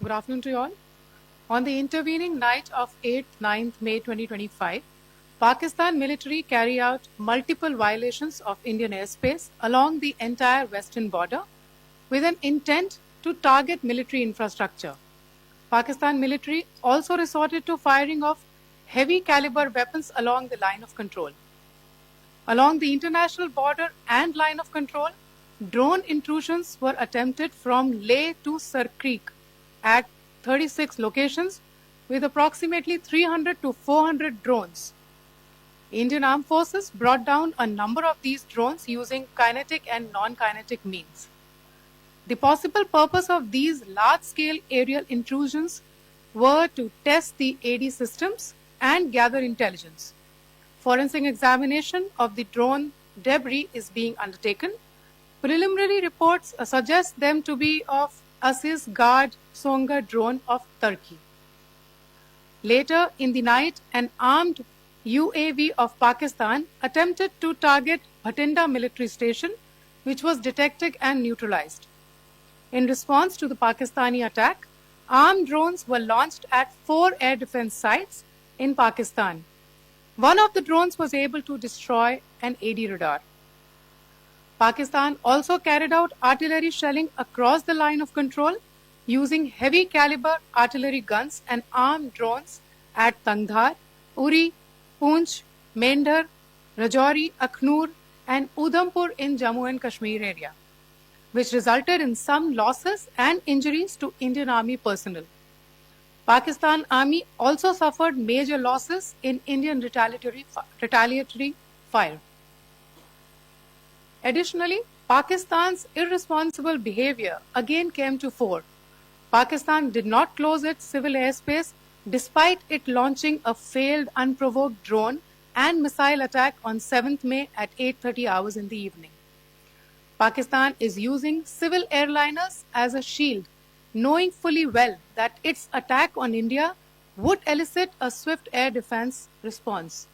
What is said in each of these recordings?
Good afternoon to you all. On the intervening night of 8th 9th May 2025, Pakistan military carry out multiple violations of Indian airspace along the entire western border with an intent to target military infrastructure. Pakistan military also resorted to firing of heavy caliber weapons along the line of control. Along the international border and line of control, drone intrusions were attempted from Leh to Sir Creek at 36 locations with approximately 300 to 400 drones. Indian Armed Forces brought down a number of these drones using kinetic and non-kinetic means. The possible purpose of these large-scale aerial intrusions were to test the AD systems and gather intelligence. Forensic examination of the drone debris is being undertaken. Preliminary reports suggest them to be of Aziz Guard Songa drone of Turkey. Later in the night, an armed UAV of Pakistan attempted to target Bhatinda military station, which was detected and neutralized. In response to the Pakistani attack, armed drones were launched at 4 air defense sites in Pakistan. One of the drones was able to destroy an AD radar. Pakistan also carried out artillery shelling across the line of control using heavy caliber artillery guns and armed drones at Tangdhar, Uri, Poonch, Mendhar, Rajouri, Akhnur and Udhampur in Jammu and Kashmir area, which resulted in some losses and injuries to Indian Army personnel. Pakistan Army also suffered major losses in Indian retaliatory fire. Additionally, Pakistan's irresponsible behavior again came to fore. Pakistan did not close its civil airspace despite it launching a failed unprovoked drone and missile attack on 7th May at 8:30 hours in the evening. Pakistan is using civil airliners as a shield, knowing fully well that its attack on India would elicit a swift air defense response.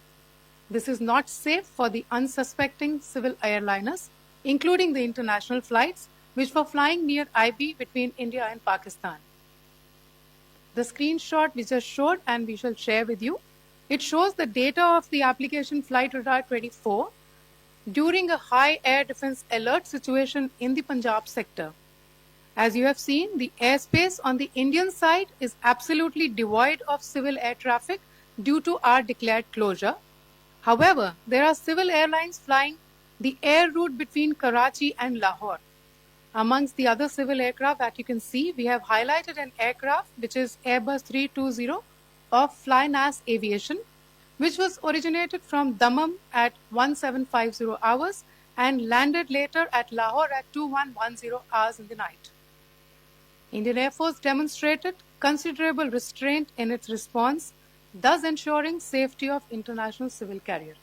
This is not safe for the unsuspecting civil airliners, including the international flights which were flying near IB between India and Pakistan. The screenshot we just showed and we shall share with you, it shows the data of the application Flight Radar 24 during a high air defense alert situation in the Punjab sector. As you have seen, the airspace on the Indian side is absolutely devoid of civil air traffic due to our declared closure. However, there are civil airlines flying the air route between Karachi and Lahore. Amongst the other civil aircraft that you can see, we have highlighted an aircraft which is Airbus 320 of Flynas Aviation, which was originated from Dammam at 1750 hours and landed later at Lahore at 2110 hours in the night. Indian Air Force demonstrated considerable restraint in its response, thus ensuring safety of international civil carrier.